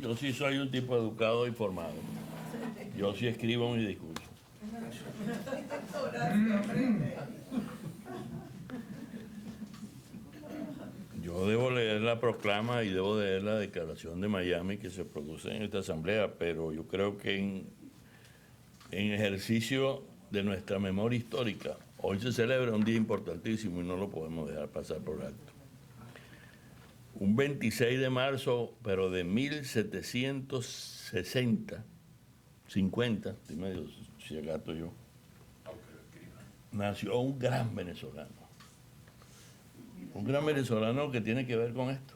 Yo sí soy un tipo educado y formado. Yo sí escribo mi discurso. Yo debo leer la proclama y debo leer la declaración de Miami que se produce en esta asamblea, pero yo creo que en ejercicio de nuestra memoria histórica, hoy se celebra un día importantísimo y no lo podemos dejar pasar por alto. Un 26 de marzo, pero de 1760, 50, estoy medio ciagato yo, nació un gran venezolano. Un gran venezolano que tiene que ver con esto.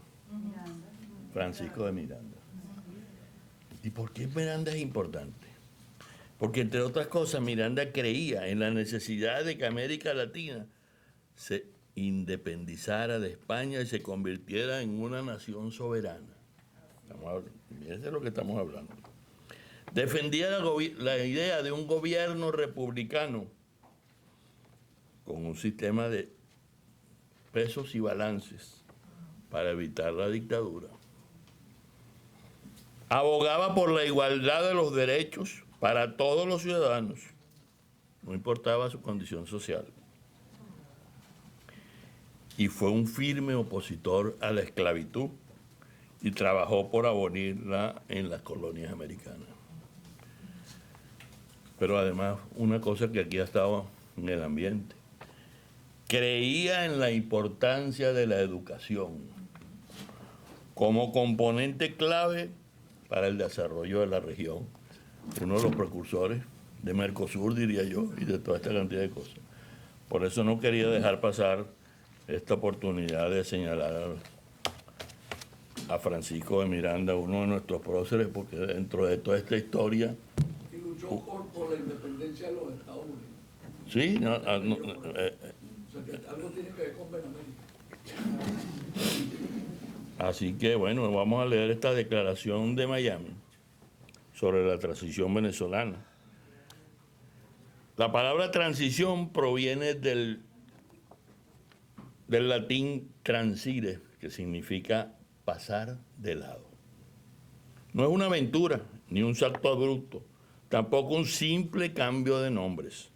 Francisco de Miranda. ¿Y por qué Miranda es importante? Porque, entre otras cosas, Miranda creía en la necesidad de que América Latina se independizara de España y se convirtiera en una nación soberana. Eso es lo que estamos hablando. Defendía la idea de un gobierno republicano con un sistema de pesos y balances para evitar la dictadura. Abogaba por la igualdad de los derechos para todos los ciudadanos, no importaba su condición social. Y fue un firme opositor a la esclavitud y trabajó por abolirla en las colonias americanas. Pero además, una cosa que aquí ha estado en el ambiente, creía en la importancia de la educación como componente clave para el desarrollo de la región. Uno de los precursores de Mercosur, diría yo, y de toda esta cantidad de cosas. Por eso no quería dejar pasar esta oportunidad de señalar a Francisco de Miranda, uno de nuestros próceres, porque dentro de toda esta historia... Y luchó por la independencia de los Estados Unidos. Sí, o sea, que algo tiene que ver con Benamérica. Así que, bueno, vamos a leer esta declaración de Miami sobre la transición venezolana. La palabra transición proviene del latín transire, que significa pasar de lado. No es una aventura, ni un salto abrupto, tampoco un simple cambio de nombres.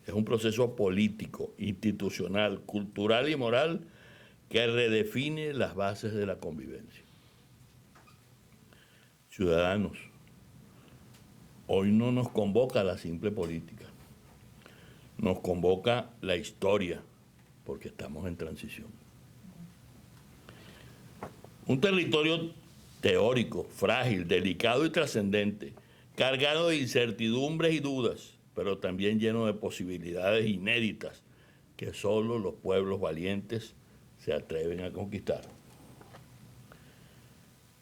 Es un proceso político, institucional, cultural y moral que redefine las bases de la convivencia. Ciudadanos, hoy no nos convoca la simple política, nos convoca la historia, porque estamos en transición. Un territorio teórico, frágil, delicado y trascendente, cargado de incertidumbres y dudas, pero también lleno de posibilidades inéditas que solo los pueblos valientes se atreven a conquistar.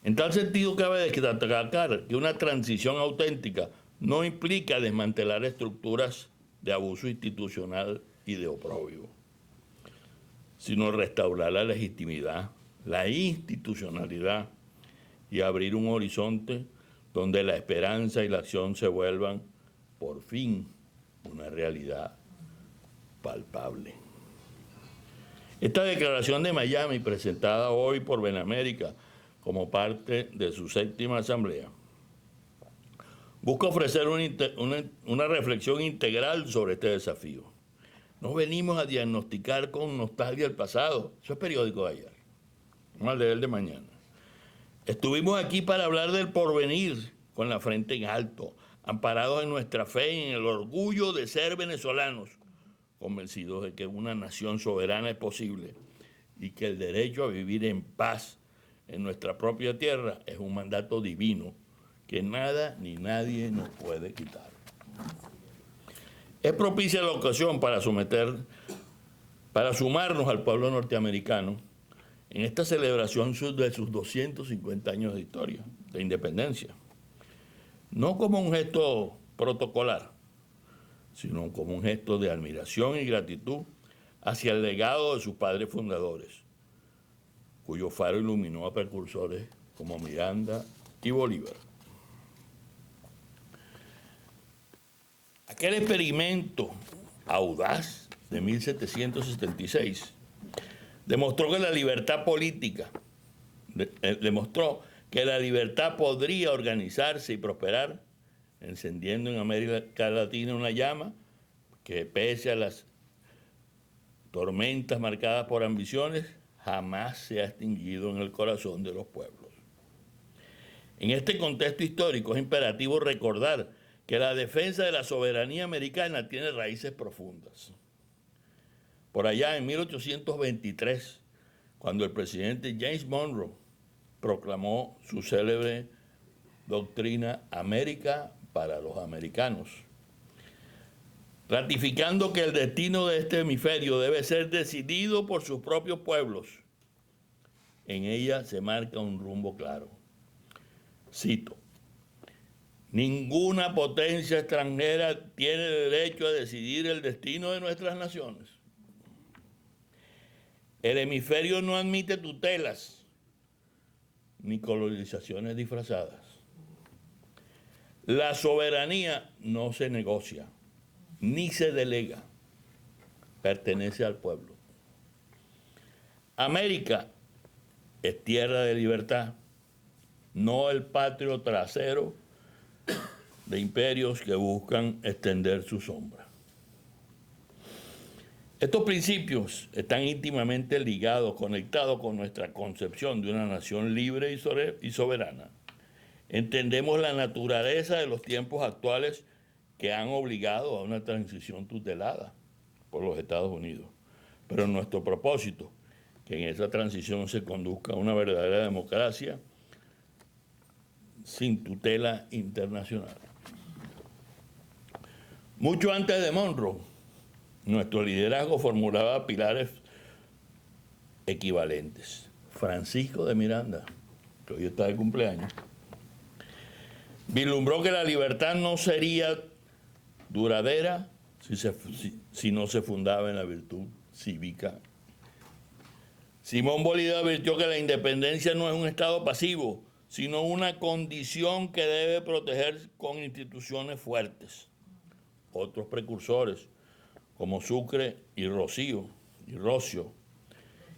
En tal sentido, cabe destacar que una transición auténtica no implica desmantelar estructuras de abuso institucional y de oprobio, sino restaurar la legitimidad, la institucionalidad y abrir un horizonte donde la esperanza y la acción se vuelvan, por fin, una realidad palpable. Esta declaración de Miami, presentada hoy por Benamérica como parte de su 7ª asamblea, busca ofrecer una reflexión integral sobre este desafío. No venimos a diagnosticar con nostalgia el pasado, eso es periódico de ayer, vamos a leer el de mañana. Estuvimos aquí para hablar del porvenir con la frente en alto, amparados en nuestra fe y en el orgullo de ser venezolanos, convencidos de que una nación soberana es posible y que el derecho a vivir en paz en nuestra propia tierra es un mandato divino que nada ni nadie nos puede quitar. Es propicia la ocasión para sumarnos al pueblo norteamericano en esta celebración de sus 250 años de historia, de independencia. No como un gesto protocolar, sino como un gesto de admiración y gratitud hacia el legado de sus padres fundadores, cuyo faro iluminó a precursores como Miranda y Bolívar. Aquel experimento audaz de 1776 demostró que la libertad política, demostró que la libertad podría organizarse y prosperar, encendiendo en América Latina una llama que, pese a las tormentas marcadas por ambiciones, jamás se ha extinguido en el corazón de los pueblos. En este contexto histórico es imperativo recordar que la defensa de la soberanía americana tiene raíces profundas. Por allá en 1823, cuando el presidente James Monroe proclamó su célebre doctrina América para los americanos, ratificando que el destino de este hemisferio debe ser decidido por sus propios pueblos. En ella se marca un rumbo claro. Cito: ninguna potencia extranjera tiene derecho a decidir el destino de nuestras naciones. El hemisferio no admite tutelas ni colonizaciones disfrazadas. La soberanía no se negocia ni se delega, pertenece al pueblo. América es tierra de libertad, no el patio trasero de imperios que buscan extender su sombra. Estos principios están íntimamente ligados, conectados con nuestra concepción de una nación libre y soberana. Entendemos la naturaleza de los tiempos actuales que han obligado a una transición tutelada por los Estados Unidos. Pero nuestro propósito, que en esa transición se conduzca a una verdadera democracia sin tutela internacional. Mucho antes de Monroe, nuestro liderazgo formulaba pilares equivalentes. Francisco de Miranda, que hoy está de cumpleaños, vislumbró que la libertad no sería duradera si no se fundaba en la virtud cívica. Simón Bolívar advirtió que la independencia no es un estado pasivo, sino una condición que debe proteger con instituciones fuertes. Otros precursores, como Sucre y Rocio,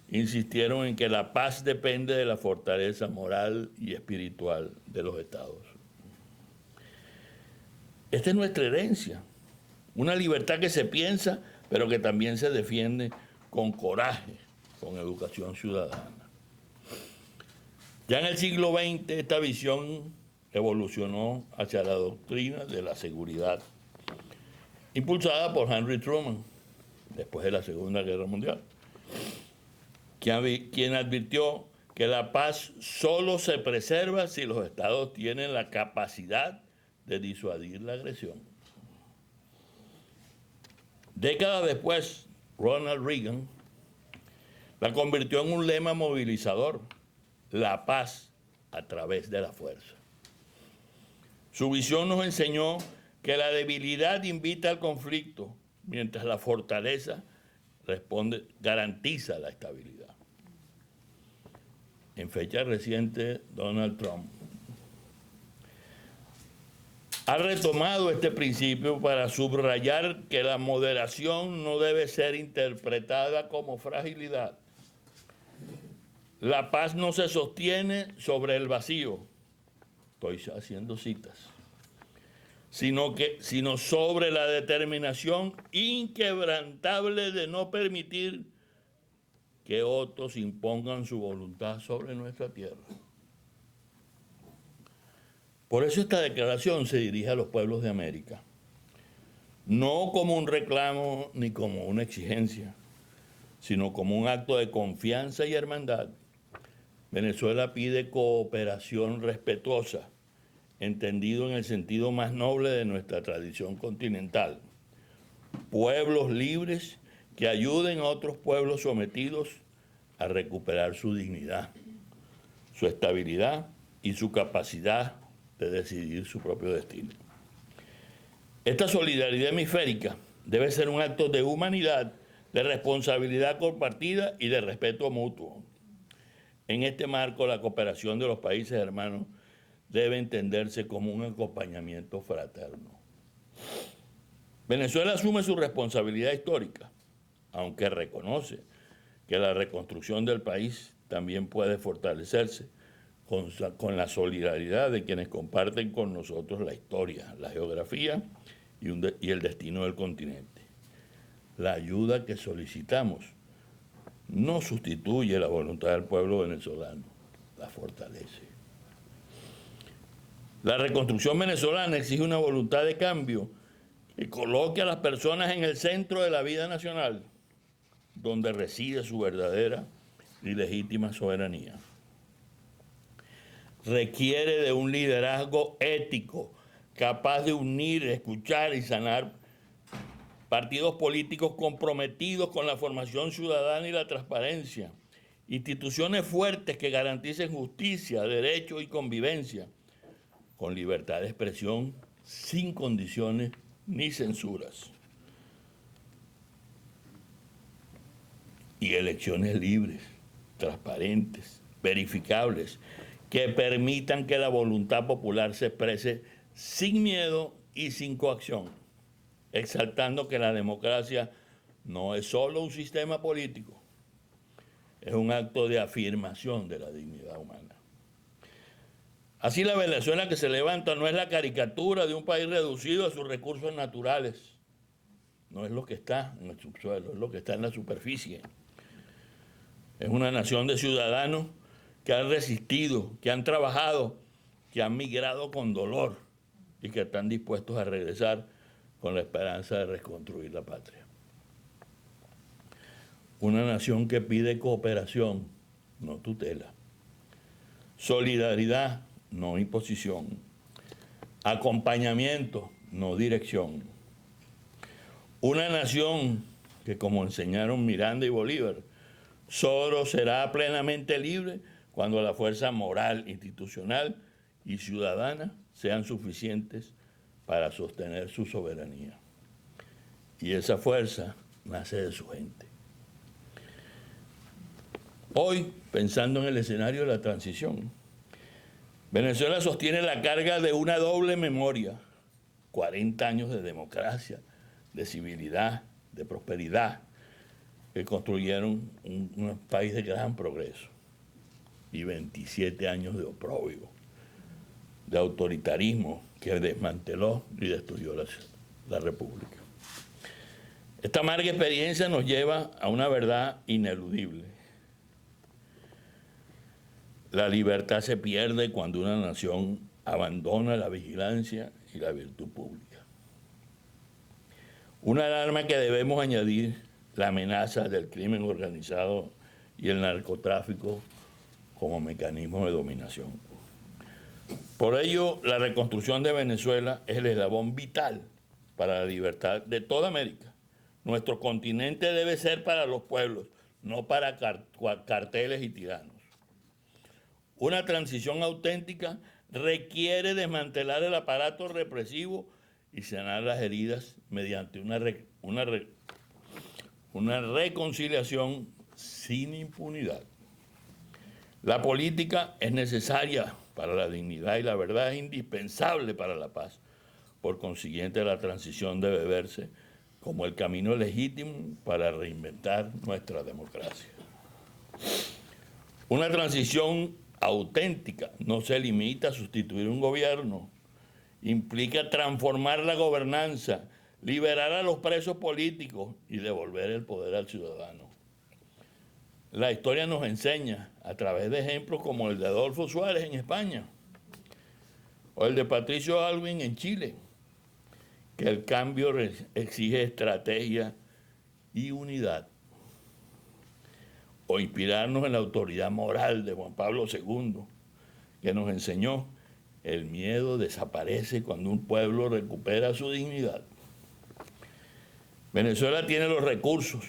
insistieron en que la paz depende de la fortaleza moral y espiritual de los estados. Esta es nuestra herencia, una libertad que se piensa, pero que también se defiende con coraje, con educación ciudadana. Ya en el siglo XX esta visión evolucionó hacia la doctrina de la seguridad, impulsada por Henry Truman, después de la Segunda Guerra Mundial, quien advirtió que la paz solo se preserva si los estados tienen la capacidad de disuadir la agresión. Décadas después, Ronald Reagan la convirtió en un lema movilizador: la paz a través de la fuerza. Su visión nos enseñó que la debilidad invita al conflicto, mientras la fortaleza garantiza la estabilidad. En fecha reciente, Donald Trump ha retomado este principio para subrayar que la moderación no debe ser interpretada como fragilidad. La paz no se sostiene sobre el vacío, estoy haciendo citas, sino sobre la determinación inquebrantable de no permitir que otros impongan su voluntad sobre nuestra tierra. Por eso esta declaración se dirige a los pueblos de América, no como un reclamo ni como una exigencia, sino como un acto de confianza y hermandad. Venezuela pide cooperación respetuosa, entendido en el sentido más noble de nuestra tradición continental. Pueblos libres que ayuden a otros pueblos sometidos a recuperar su dignidad, su estabilidad y su capacidad de decidir su propio destino. Esta solidaridad hemisférica debe ser un acto de humanidad, de responsabilidad compartida y de respeto mutuo. En este marco, la cooperación de los países hermanos debe entenderse como un acompañamiento fraterno. Venezuela asume su responsabilidad histórica, aunque reconoce que la reconstrucción del país también puede fortalecerse con la solidaridad de quienes comparten con nosotros la historia, la geografía y el destino del continente. La ayuda que solicitamos no sustituye la voluntad del pueblo venezolano, la fortalece. La reconstrucción venezolana exige una voluntad de cambio que coloque a las personas en el centro de la vida nacional, donde reside su verdadera y legítima soberanía. Requiere de un liderazgo ético, capaz de unir, escuchar y sanar partidos políticos comprometidos con la formación ciudadana y la transparencia, instituciones fuertes que garanticen justicia, derecho y convivencia, con libertad de expresión, sin condiciones ni censuras. Y elecciones libres, transparentes, verificables, que permitan que la voluntad popular se exprese sin miedo y sin coacción, exaltando que la democracia no es solo un sistema político, es un acto de afirmación de la dignidad humana. Así la Venezuela que se levanta no es la caricatura de un país reducido a sus recursos naturales, no es lo que está en el subsuelo, es lo que está en la superficie. Es una nación de ciudadanos que han resistido, que han trabajado, que han migrado con dolor y que están dispuestos a regresar con la esperanza de reconstruir la patria. Una nación que pide cooperación, no tutela. Solidaridad, no imposición. Acompañamiento, no dirección. Una nación que, como enseñaron Miranda y Bolívar, solo será plenamente libre cuando la fuerza moral, institucional y ciudadana sean suficientes para sostener su soberanía. Y esa fuerza nace de su gente. Hoy, pensando en el escenario de la transición, Venezuela sostiene la carga de una doble memoria: 40 años de democracia, de civilidad, de prosperidad, que construyeron un país de gran progreso, y 27 años de oprobio, de autoritarismo que desmanteló y destruyó la República. Esta amarga experiencia nos lleva a una verdad ineludible. La libertad se pierde cuando una nación abandona la vigilancia y la virtud pública. Una alarma que debemos añadir: la amenaza del crimen organizado y el narcotráfico como mecanismo de dominación. Por ello, la reconstrucción de Venezuela es el eslabón vital para la libertad de toda América. Nuestro continente debe ser para los pueblos, no para carteles y tiranos. Una transición auténtica requiere desmantelar el aparato represivo y sanar las heridas mediante una reconciliación sin impunidad. La política es necesaria para la dignidad y la verdad es indispensable para la paz. Por consiguiente, la transición debe verse como el camino legítimo para reinventar nuestra democracia. Una transición auténtica no se limita a sustituir un gobierno, implica transformar la gobernanza, liberar a los presos políticos y devolver el poder al ciudadano. La historia nos enseña, a través de ejemplos como el de Adolfo Suárez en España o el de Patricio Aylwin en Chile, que el cambio exige estrategia y unidad. O inspirarnos en la autoridad moral de Juan Pablo II, que nos enseñó: el miedo desaparece cuando un pueblo recupera su dignidad. Venezuela tiene los recursos,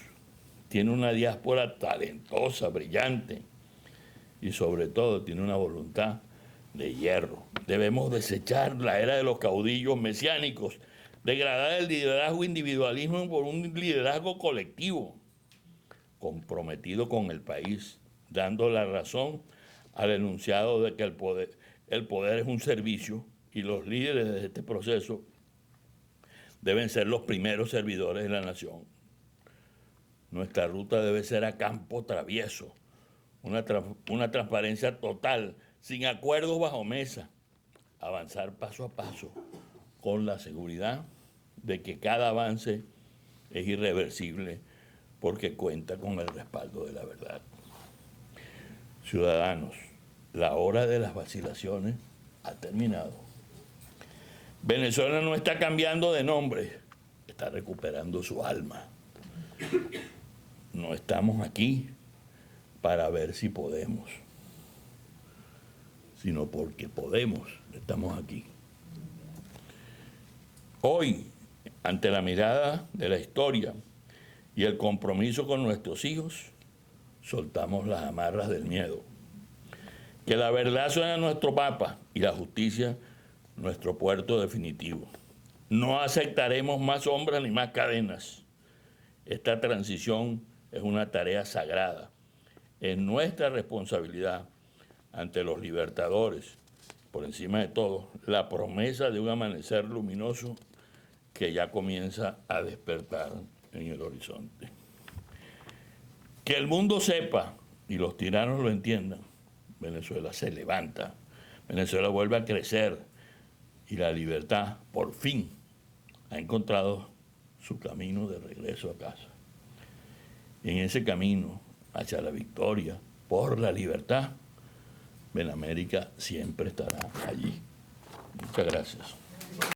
tiene una diáspora talentosa, brillante y sobre todo tiene una voluntad de hierro. Debemos desechar la era de los caudillos mesiánicos, degradar el liderazgo individualismo por un liderazgo colectivo, comprometido con el país, dando la razón al enunciado de que el poder es un servicio y los líderes de este proceso deben ser los primeros servidores de la nación. Nuestra ruta debe ser a campo travieso, una transparencia total, sin acuerdos bajo mesa, avanzar paso a paso con la seguridad de que cada avance es irreversible porque cuenta con el respaldo de la verdad. Ciudadanos, la hora de las vacilaciones ha terminado. Venezuela no está cambiando de nombre, está recuperando su alma. No estamos aquí para ver si podemos, sino porque podemos, estamos aquí. Hoy, ante la mirada de la historia y el compromiso con nuestros hijos, soltamos las amarras del miedo. Que la verdad sea nuestro papa y la justicia nuestro puerto definitivo. No aceptaremos más sombras ni más cadenas. Esta transición es una tarea sagrada. Es nuestra responsabilidad ante los libertadores, por encima de todo, la promesa de un amanecer luminoso que ya comienza a despertar en el horizonte. Que el mundo sepa y los tiranos lo entiendan. Venezuela se levanta, Venezuela vuelve a crecer y la libertad, por fin, ha encontrado su camino de regreso a casa. Y en ese camino hacia la victoria por la libertad, Benamérica siempre estará allí. Muchas gracias.